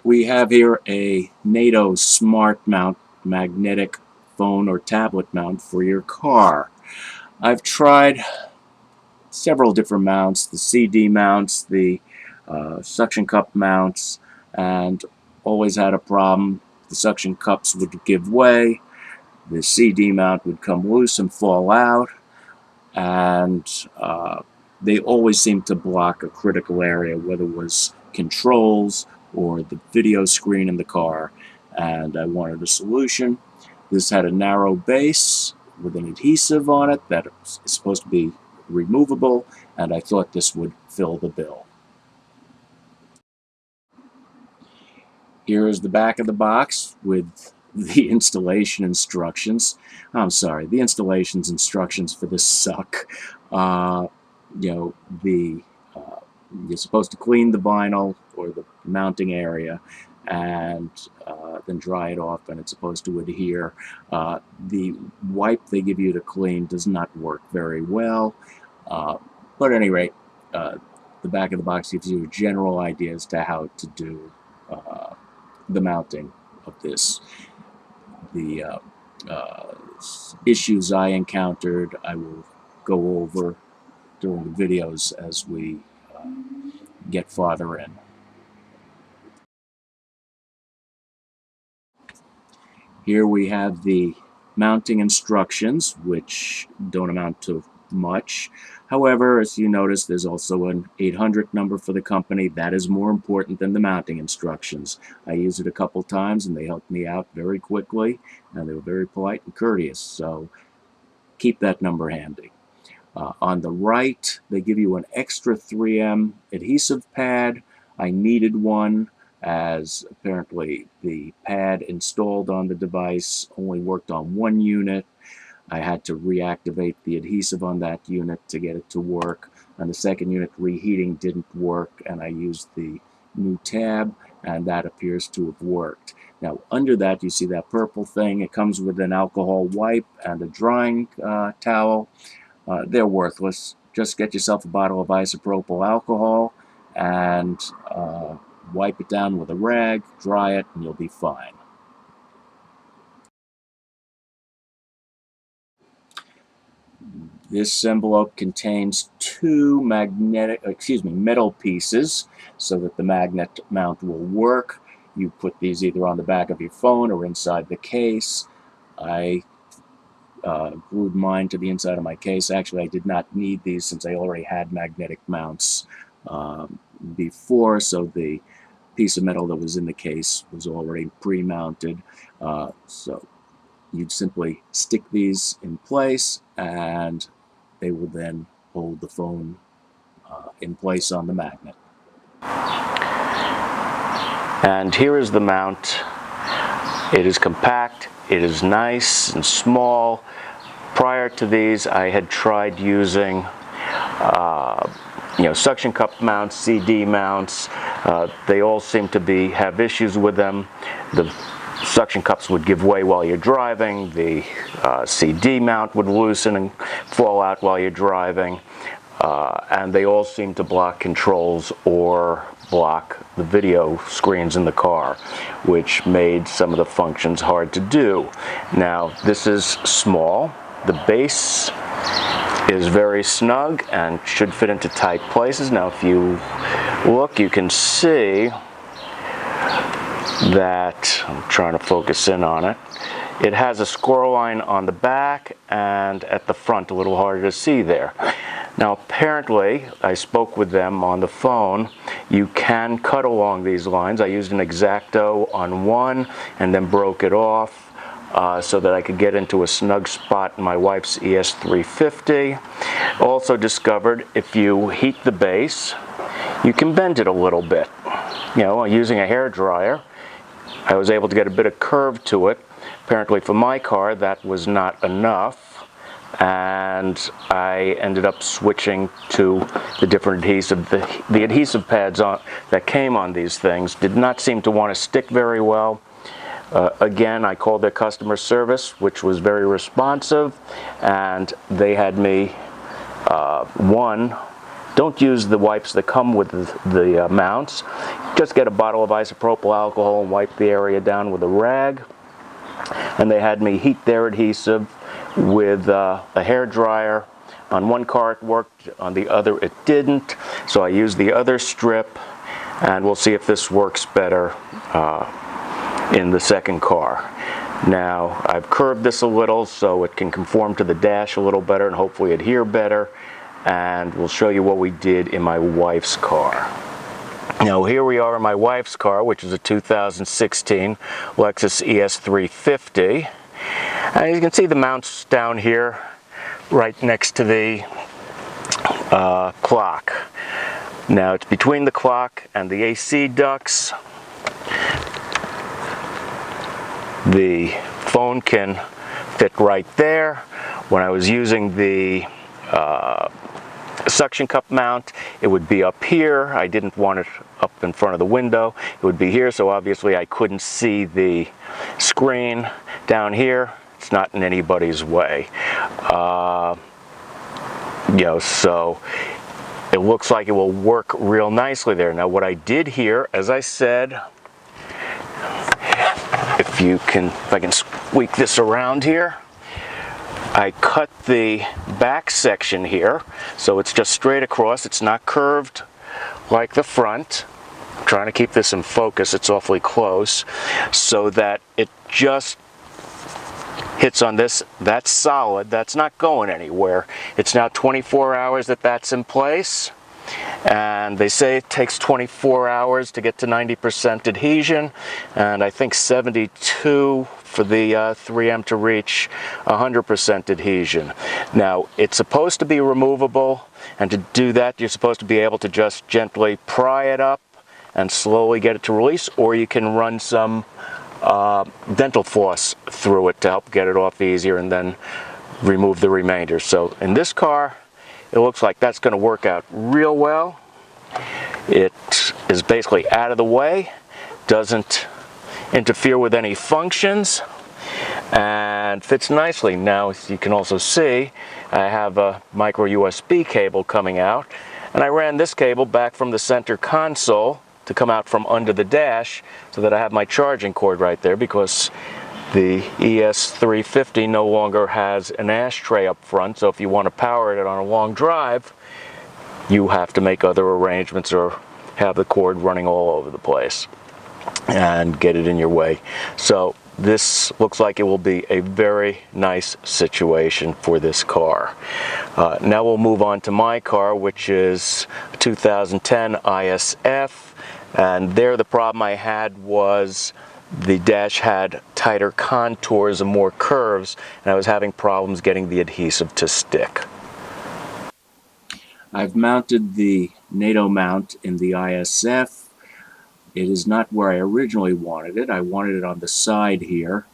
We have here a NATO Smart Mount magnetic phone or tablet mount for your car. I've tried several different mounts, the CD mounts, the suction cup mounts, and always had a problem. The suction cups would give way, the CD mount would come loose and fall out, and they always seemed to block a critical area, whether it was controls or the video screen in the car, and I wanted a solution. This had a narrow base with an adhesive on it that is supposed to be removable, and I thought this would fill the bill. Here is the back of the box with the installation instructions. I'm sorry, the installations instructions for this suck. You know, you're supposed to clean the vinyl or the mounting area and then dry it off, and it's supposed to adhere. The wipe they give you to clean does not work very well, but at any rate, the back of the box gives you a general idea as to how to do the mounting of this. The issues I encountered I will go over during the videos as we get farther in. Here we have the mounting instructions, which don't amount to much. However, as you notice, there's also an 800 number for the company. That is more important than the mounting instructions. I used it a couple times and they helped me out very quickly, and they were very polite and courteous, so keep that number handy. On the right, they give you an extra 3M adhesive pad. I needed one, as apparently the pad installed on the device only worked on one unit. I had to reactivate the adhesive on that unit to get it to work. On the second unit, reheating didn't work, and I used the new tab, and that appears to have worked. Now, under that, you see that purple thing. It comes with an alcohol wipe and a drying towel. They're worthless. Just get yourself a bottle of isopropyl alcohol and wipe it down with a rag, dry it, and you'll be fine. This envelope contains two metal pieces so that the magnet mount will work. You put these either on the back of your phone or inside the case. I glued mine to the inside of my case. Actually, I did not need these since I already had magnetic mounts before, so the piece of metal that was in the case was already pre-mounted. So you'd simply stick these in place, and they will then hold the phone in place on the magnet. And here is the mount. It is compact, it is nice and small. Prior to these, I had tried using suction cup mounts, CD mounts. They all seem to have issues with them. The suction cups would give way while you're driving. The CD mount would loosen and fall out while you're driving. And they all seem to block controls or block the video screens in the car, which made some of the functions hard to do. Now, this is small. The base is very snug and should fit into tight places. Now, if you look, you can see that, I'm trying to focus in on it, it has a score line on the back and at the front, a little harder to see there. Now, apparently, I spoke with them on the phone, you can cut along these lines. I used an X-Acto on one and then broke it off so that I could get into a snug spot in my wife's ES350. Also discovered if you heat the base, you can bend it a little bit. Using a hair dryer, I was able to get a bit of curve to it. Apparently for my car, that was not enough, and I ended up switching to the different adhesive. The adhesive pads that came on these things did not seem to want to stick very well. Again, I called their customer service, which was very responsive, and they had me, one, Don't use the wipes that come with the mounts. Just get a bottle of isopropyl alcohol and wipe the area down with a rag. And they had me heat their adhesive with a hair dryer. On one car it worked, on the other it didn't. So I used the other strip, and we'll see if this works better in the second car. Now, I've curved this a little so it can conform to the dash a little better and hopefully adhere better. And we'll show you what we did in my wife's car. Now, here we are in my wife's car, which is a 2016 Lexus ES350. And you can see the mounts down here right next to the clock. Now, it's between the clock and the AC ducts. The phone can fit right there. When I was using the suction cup mount, it would be up here. I didn't want it up in front of the window. It would be here, so obviously I couldn't see the screen down here. It's not in anybody's way. So it looks like it will work real nicely there. Now, what I did here, as I said, if I can squeak this around here, I cut the back section here, so it's just straight across. It's not curved like the front. I'm trying to keep this in focus. It's awfully close, so that it just hits on this. That's solid. That's not going anywhere. It's now 24 hours that that's in place. And they say it takes 24 hours to get to 90% adhesion, and I think 72 for the 3M to reach 100% adhesion. Now, it's supposed to be removable, and to do that you're supposed to be able to just gently pry it up and slowly get it to release, or you can run some dental floss through it to help get it off easier and then remove the remainder. So in this car, it looks like that's going to work out real well. It is basically out of the way, doesn't interfere with any functions, and fits nicely. Now, as you can also see, I have a micro USB cable coming out, and I ran this cable back from the center console to come out from under the dash so that I have my charging cord right there, because the ES350 no longer has an ashtray up front, so if you want to power it on a long drive, you have to make other arrangements or have the cord running all over the place and get it in your way. So this looks like it will be a very nice situation for this car. Now we'll move on to my car, which is a 2010 ISF, and there the problem I had was the dash had tighter contours and more curves, and I was having problems getting the adhesive to stick. I've mounted the NATO mount in the ISF. It is not where I originally wanted it. I wanted it on the side here,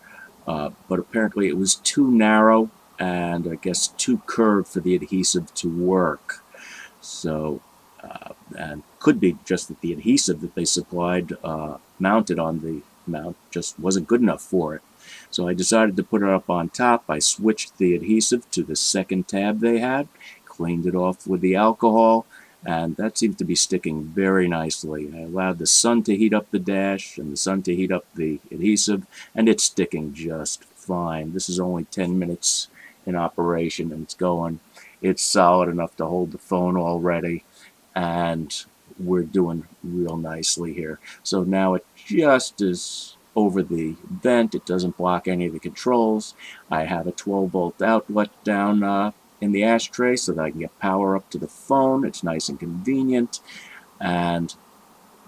but apparently it was too narrow and I guess too curved for the adhesive to work. So, and could be just that the adhesive that they supplied mounted on the mount just wasn't good enough for it. So I decided to put it up on top. I switched the adhesive to the second tab they had, cleaned it off with the alcohol, and that seems to be sticking very nicely. I allowed the sun to heat up the dash and the sun to heat up the adhesive, and it's sticking just fine. This is only 10 minutes in operation and it's going. It's solid enough to hold the phone already, and we're doing real nicely here. So now it just is over the vent. It doesn't block any of the controls. I have a 12-volt outlet down in the ashtray so that I can get power up to the phone. It's nice and convenient. And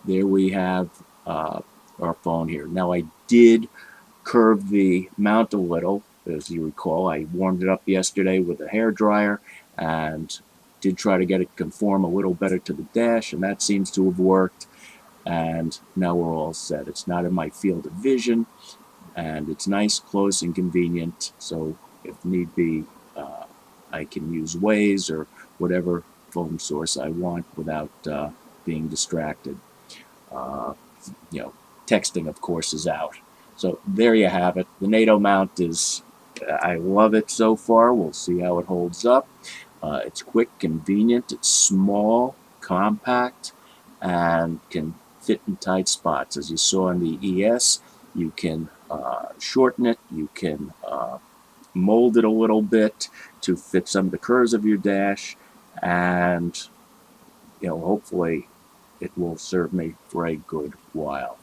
there we have our phone here. Now, I did curve the mount a little. As you recall, I warmed it up yesterday with a hair dryer and did try to get it conform a little better to the dash, and that seems to have worked. And now we're all set. It's not in my field of vision, and it's nice, close, and convenient. So if need be, I can use Waze or whatever phone source I want without being distracted. Texting, of course, is out. So there you have it. The NATO mount is, I love it so far. We'll see how it holds up. It's quick, convenient, it's small, compact, and can fit in tight spots. As you saw in the ES, you can shorten it, you can mold it a little bit to fit some of the curves of your dash, and hopefully it will serve me for a good while.